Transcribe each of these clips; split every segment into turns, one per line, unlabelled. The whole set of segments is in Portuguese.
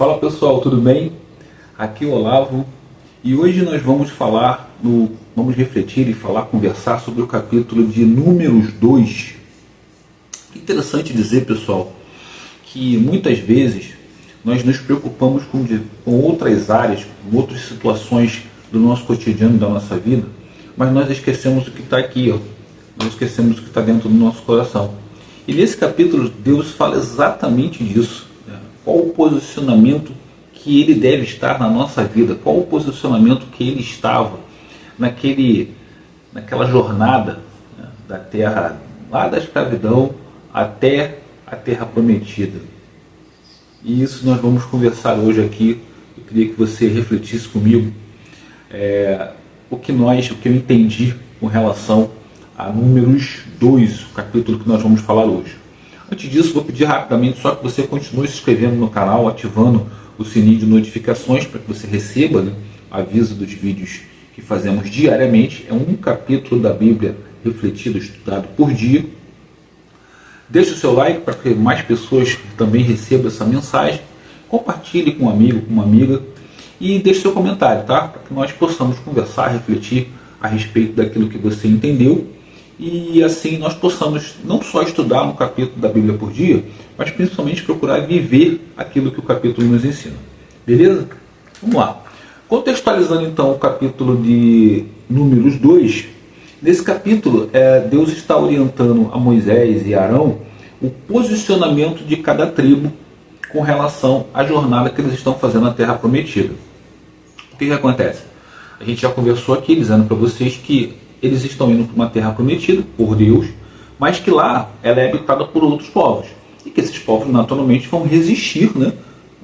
Fala pessoal, tudo bem? Aqui é o Olavo e hoje nós vamos refletir e conversar sobre o capítulo de Números 2. Interessante dizer, pessoal, que muitas vezes nós nos preocupamos com outras áreas, com outras situações do nosso cotidiano, da nossa vida, mas nós esquecemos o que está aqui, nós esquecemos o que está dentro do nosso coração. E nesse capítulo Deus fala exatamente disso, né? Qual o posicionamento que ele deve estar na nossa vida, qual o posicionamento que ele estava naquela jornada, né, da terra, lá da escravidão até a terra prometida. E isso nós vamos conversar hoje aqui. Eu queria que você refletisse comigo o que eu entendi com relação a Números 2, o capítulo que nós vamos falar hoje. Antes disso, vou pedir rapidamente só que você continue se inscrevendo no canal, ativando o sininho de notificações para que você receba, né, aviso dos vídeos que fazemos diariamente. É um capítulo da Bíblia refletido, estudado por dia. Deixe o seu like para que mais pessoas também recebam essa mensagem. Compartilhe com um amigo, com uma amiga. E deixe seu comentário, tá? Para que nós possamos conversar, refletir a respeito daquilo que você entendeu. E assim nós possamos não só estudar um capítulo da Bíblia por dia, mas principalmente procurar viver aquilo que o capítulo nos ensina. Beleza? Vamos lá. Contextualizando então o capítulo de Números 2, nesse capítulo Deus está orientando a Moisés e Arão o posicionamento de cada tribo com relação à jornada que eles estão fazendo na Terra Prometida. O que acontece? A gente já conversou aqui dizendo para vocês que eles estão indo para uma terra prometida por Deus, mas que lá ela é habitada por outros povos. E que esses povos naturalmente vão resistir, né,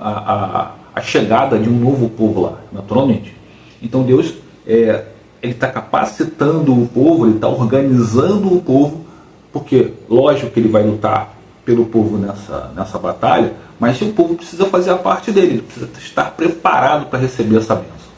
à chegada de um novo povo lá, naturalmente. Então Deus ele está capacitando o povo, ele está organizando o povo, porque lógico que ele vai lutar pelo povo nessa batalha, mas o povo precisa fazer a parte dele, ele precisa estar preparado para receber essa bênção.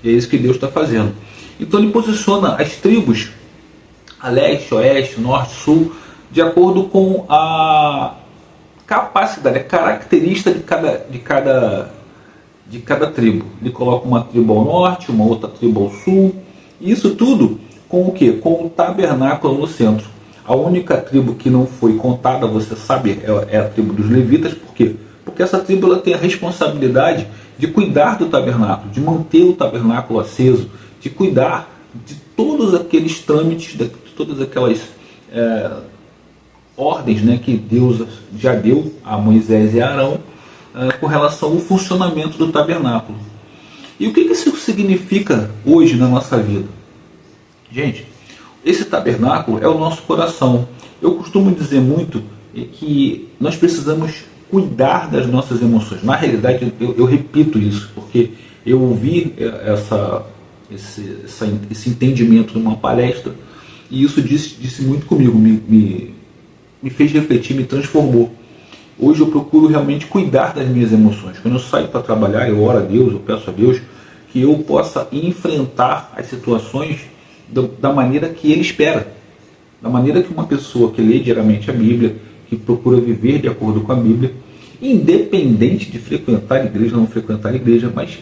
E é isso que Deus está fazendo. Então ele posiciona as tribos a leste, oeste, norte, sul, de acordo com a capacidade, a característica de cada tribo. Ele coloca uma tribo ao norte, uma outra tribo ao sul. E isso tudo com o quê? Com o tabernáculo no centro. A única tribo que não foi contada, você sabe, é a tribo dos levitas. Por quê? Porque essa tribo ela tem a responsabilidade de cuidar do tabernáculo, de manter o tabernáculo aceso, de cuidar de todos aqueles trâmites, de todas aquelas ordens, né, que Deus já deu a Moisés e a Arão com relação ao funcionamento do tabernáculo. E o que isso significa hoje na nossa vida? Gente, esse tabernáculo é o nosso coração. Eu costumo dizer muito que nós precisamos cuidar das nossas emoções. Na realidade, eu repito isso, porque eu ouvi esse entendimento numa palestra, e isso disse muito comigo, me fez refletir, me transformou. Hoje eu procuro realmente cuidar das minhas emoções. Quando eu saio para trabalhar, eu oro a Deus, eu peço a Deus que eu possa enfrentar as situações da maneira que Ele espera, da maneira que uma pessoa que lê diariamente a Bíblia, que procura viver de acordo com a Bíblia, independente de frequentar a igreja ou não frequentar a igreja, mas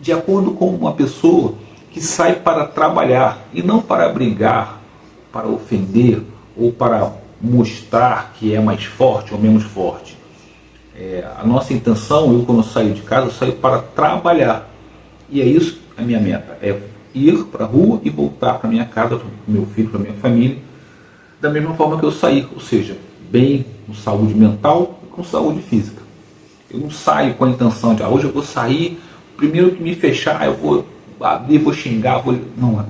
de acordo com uma pessoa que sai para trabalhar e não para brigar, para ofender ou para mostrar que é mais forte ou menos forte. A nossa intenção, eu quando saio de casa, eu saio para trabalhar. E é isso a minha meta, é ir para a rua e voltar para minha casa, para o meu filho, para a minha família, da mesma forma que eu saí, ou seja, bem, com saúde mental e com saúde física. Eu não saio com a intenção de, hoje eu vou sair, primeiro que me fechar, eu vou abrir, vou xingar,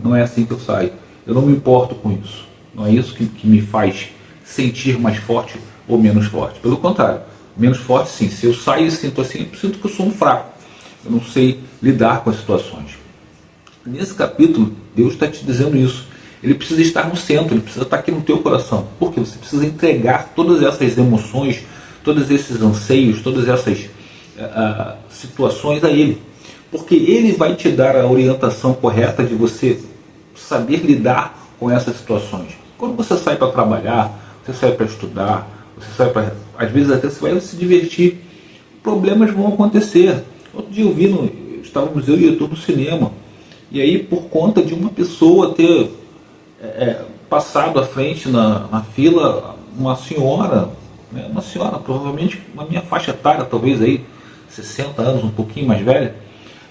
não é assim que eu saio. Eu não me importo com isso. Não é isso que me faz sentir mais forte ou menos forte. Pelo contrário, menos forte sim. Se eu saio e sinto assim, eu sinto que eu sou um fraco. Eu não sei lidar com as situações. Nesse capítulo, Deus está te dizendo isso. Ele precisa estar no centro, ele precisa estar aqui no teu coração. Porque você precisa entregar todas essas emoções, todos esses anseios, todas essas situações a Ele. Porque Ele vai te dar a orientação correta de você saber lidar com essas situações. Quando você sai para trabalhar, você sai para estudar, você sai para... Às vezes até você vai se divertir. O problemas vão acontecer. Outro dia estávamos eu e eu no cinema, e aí por conta de uma pessoa ter passado à frente na fila, uma senhora, né, uma senhora, provavelmente na minha faixa etária, talvez aí 60 anos, um pouquinho mais velha,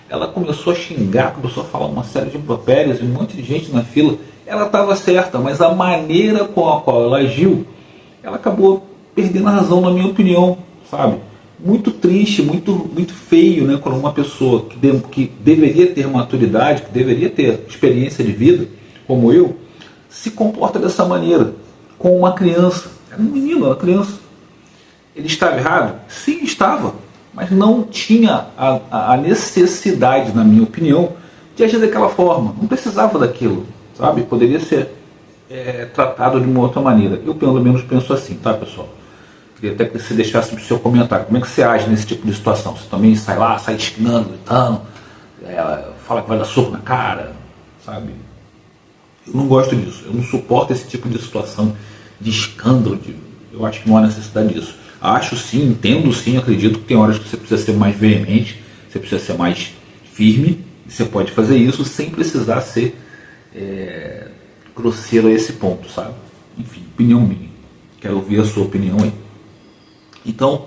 ela começou a xingar, começou a falar uma série de impropérios, e um monte de gente na fila. Ela estava certa, mas a maneira com a qual ela agiu, ela acabou perdendo a razão, na minha opinião, sabe? Muito triste, muito feio, né, quando uma pessoa que deveria ter maturidade, que deveria ter experiência de vida, como eu, se comporta dessa maneira com uma criança. Era um menino, uma criança. Ele estava errado? Sim, estava, mas não tinha a necessidade, na minha opinião, de agir daquela forma. Não precisava daquilo, sabe? Poderia ser tratado de uma outra maneira. Eu pelo menos penso assim, tá, pessoal? Queria até que você deixasse o seu comentário. Como é que você age nesse tipo de situação? Você também sai xingando, gritando, fala que vai dar soco na cara, sabe? Eu não gosto disso. Eu não suporto esse tipo de situação de escândalo. Eu acho que não há necessidade disso. Acho sim, entendo sim, acredito que tem horas que você precisa ser mais veemente, você precisa ser mais firme, e você pode fazer isso sem precisar ser grosseiro a esse ponto, sabe? Enfim, opinião minha. Quero ouvir a sua opinião aí. Então,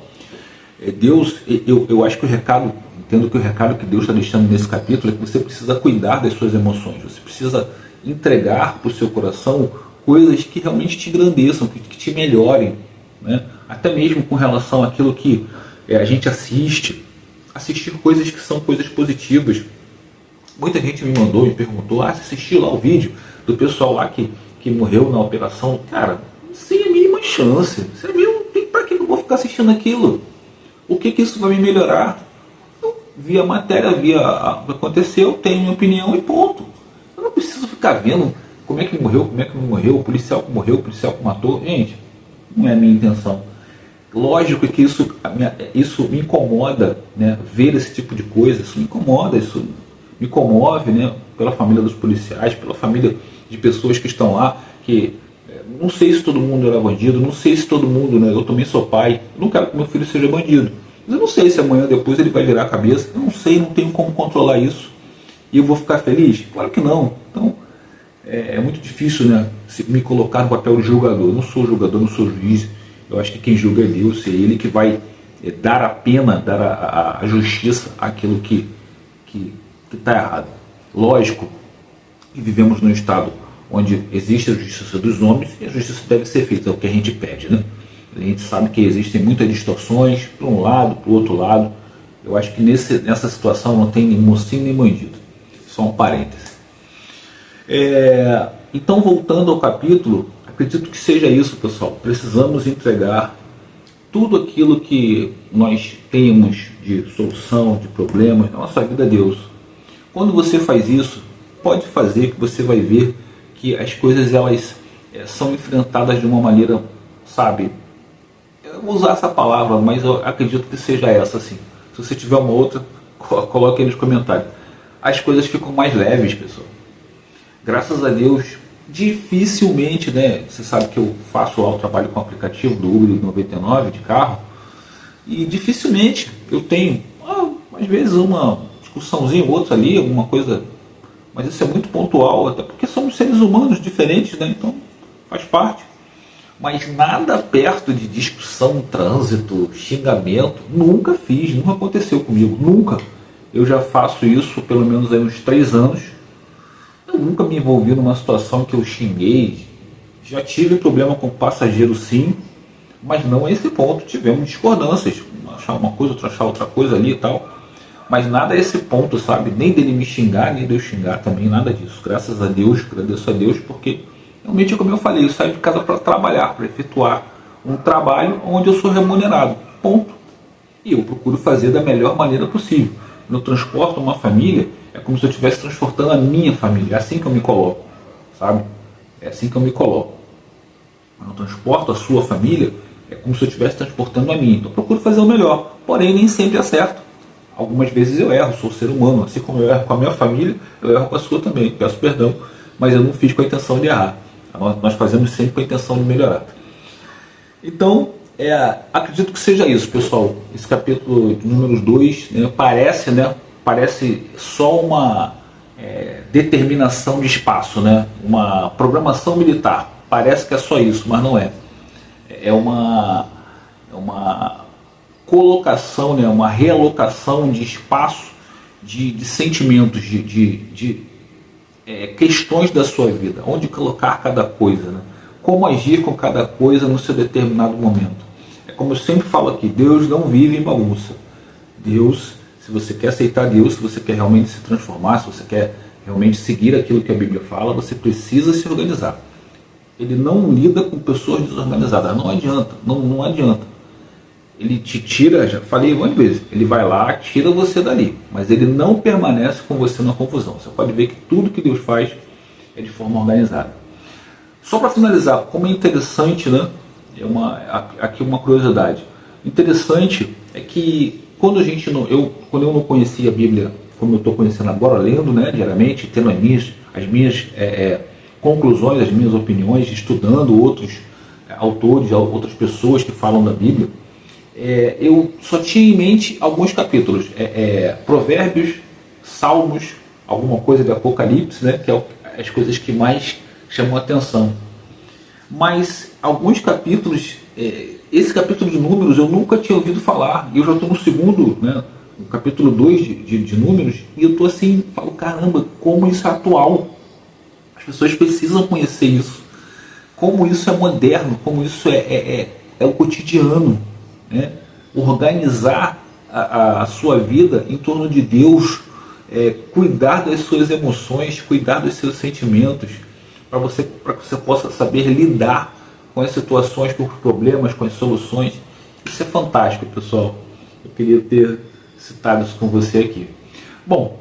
Deus, eu acho que entendo que o recado que Deus está deixando nesse capítulo é que você precisa cuidar das suas emoções, você precisa entregar para o seu coração coisas que realmente te engrandeçam, que te melhorem, né? Até mesmo com relação àquilo que a gente assistir coisas que são coisas positivas. Muita gente me perguntou, você assistiu lá o vídeo do pessoal lá que morreu na operação? Cara, sem a mínima chance. Você viu? Para que eu vou ficar assistindo aquilo? O que isso vai me melhorar? Eu vi a matéria, vi o que aconteceu, tenho minha opinião e ponto. Eu não preciso ficar vendo como é que morreu, como é que não morreu, o policial que morreu, o policial que matou. Gente, não é a minha intenção. Lógico que isso me incomoda, né? Ver esse tipo de coisa, isso me incomoda, isso me comove, né? Pela família dos policiais, pela família de pessoas que estão lá, que não sei se todo mundo era bandido, não sei se todo mundo, né? Eu também sou pai, eu não quero que meu filho seja bandido, mas eu não sei se amanhã depois ele vai virar a cabeça, eu não sei, não tenho como controlar isso, e eu vou ficar feliz? Claro que não. Então é muito difícil, né, me colocar no papel de julgador. Eu não sou julgador, não sou juiz. Eu acho que quem julga é Deus, é Ele que vai dar a pena, dar a justiça àquilo que está errado. Lógico que vivemos num estado onde existe a justiça dos homens e a justiça deve ser feita, é o que a gente pede, né? A gente sabe que existem muitas distorções, para um lado, para o outro lado. Eu acho que nessa situação não tem nem mocinho nem bandido. Só um parêntese. Então, voltando ao capítulo, acredito que seja isso, pessoal. Precisamos entregar tudo aquilo que nós temos de solução, de problemas na nossa vida a Deus. Quando você faz isso, pode fazer que você vai ver que as coisas elas são enfrentadas de uma maneira, sabe? Eu vou usar essa palavra, mas eu acredito que seja essa, assim. Se você tiver uma outra, coloque aí nos comentários. As coisas ficam mais leves, pessoal. Graças a Deus, dificilmente, né? Você sabe que eu faço lá o trabalho com o aplicativo do Uber 99 de carro, e dificilmente eu tenho, às vezes, uma discussãozinha ou outra ali, alguma coisa, mas isso é muito pontual, até porque somos seres humanos diferentes, né? Então faz parte. Mas nada perto de discussão, trânsito, xingamento, nunca fiz, nunca aconteceu comigo, nunca. Eu já faço isso pelo menos há uns 3 anos. Eu nunca me envolvi numa situação que eu xinguei. Já tive problema com passageiro, sim, mas não a esse ponto. Tivemos discordâncias, achar uma coisa, outro achar outra coisa ali e tal, mas nada a esse ponto, sabe? Nem dele me xingar, nem de eu xingar também, nada disso. Graças a Deus, agradeço a Deus, porque realmente, como eu falei, eu saio de casa para trabalhar, para efetuar um trabalho onde eu sou remunerado, ponto. E eu procuro fazer da melhor maneira possível. Quando eu transporto uma família, é como se eu estivesse transportando a minha família. É assim que eu me coloco, sabe? É assim que eu me coloco. Quando eu transporto a sua família, é como se eu estivesse transportando a minha. Então eu procuro fazer o melhor. Porém, nem sempre acerto. Algumas vezes eu erro, sou ser humano. Assim como eu erro com a minha família, eu erro com a sua também. Peço perdão, mas eu não fiz com a intenção de errar. Nós fazemos sempre com a intenção de melhorar. Então, Acredito que seja isso, pessoal. Esse capítulo de números 2, né, parece só uma determinação de espaço, né, uma programação militar. Parece que é só isso, mas não é. É uma colocação, né, uma realocação de espaço, de sentimentos, de questões da sua vida, onde colocar cada coisa, né? Como agir com cada coisa no seu determinado momento. É como eu sempre falo aqui, Deus não vive em bagunça. Deus, se você quer aceitar Deus, se você quer realmente se transformar, se você quer realmente seguir aquilo que a Bíblia fala, você precisa se organizar. Ele não lida com pessoas desorganizadas, não adianta, não adianta. Ele te tira, já falei várias vezes, ele vai lá, tira você dali, mas ele não permanece com você na confusão. Você pode ver que tudo que Deus faz é de forma organizada. Só para finalizar, como é interessante, né? Aqui uma curiosidade. Interessante é que quando eu não conhecia a Bíblia como eu estou conhecendo agora, lendo, né, diariamente, tendo as minhas conclusões, as minhas opiniões, estudando outros autores, outras pessoas que falam da Bíblia, eu só tinha em mente alguns capítulos, Provérbios, Salmos, alguma coisa de Apocalipse, né, que é as coisas que mais chamam a atenção. Mas alguns capítulos, esse capítulo de Números eu nunca tinha ouvido falar, e eu já estou no segundo, né, no capítulo 2 de Números, e eu estou assim, falo, caramba, como isso é atual. As pessoas precisam conhecer isso. Como isso é moderno, como isso é o cotidiano, né? Organizar a sua vida em torno de Deus, cuidar das suas emoções, cuidar dos seus sentimentos, para que você possa saber lidar com as situações, com os problemas, com as soluções. Isso é fantástico, pessoal. Eu queria ter citado isso com você aqui. Bom,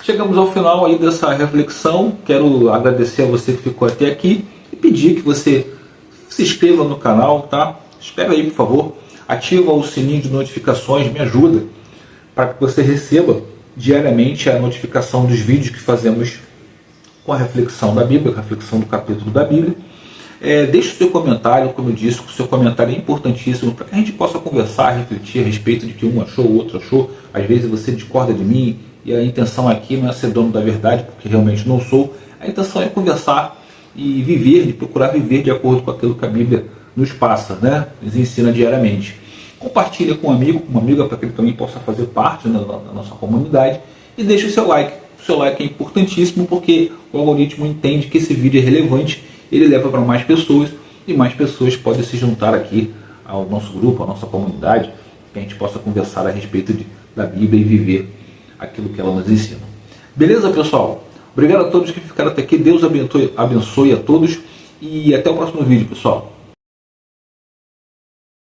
chegamos ao final aí dessa reflexão. Quero agradecer a você que ficou até aqui e pedir que você se inscreva no canal, tá? Espera aí, por favor. Ativa o sininho de notificações, me ajuda para que você receba diariamente a notificação dos vídeos que fazemos com a reflexão da Bíblia, com a reflexão do capítulo da Bíblia. Deixe o seu comentário, como eu disse, o seu comentário é importantíssimo para que a gente possa conversar, refletir a respeito de que um achou, o outro achou. Às vezes você discorda de mim e a intenção aqui não é ser dono da verdade, porque realmente não sou. A intenção é conversar e viver, de procurar viver de acordo com aquilo que a Bíblia nos passa, né? Nos ensina diariamente. Compartilha com um amigo, com uma amiga, para que ele também possa fazer parte, né, da nossa comunidade. E deixe o seu like. O seu like é importantíssimo porque o algoritmo entende que esse vídeo é relevante, ele leva para mais pessoas e mais pessoas podem se juntar aqui ao nosso grupo, à nossa comunidade, que a gente possa conversar a respeito da Bíblia e viver aquilo que ela nos ensina. Beleza, pessoal? Obrigado a todos que ficaram até aqui. Deus abençoe a todos e até o próximo vídeo, pessoal.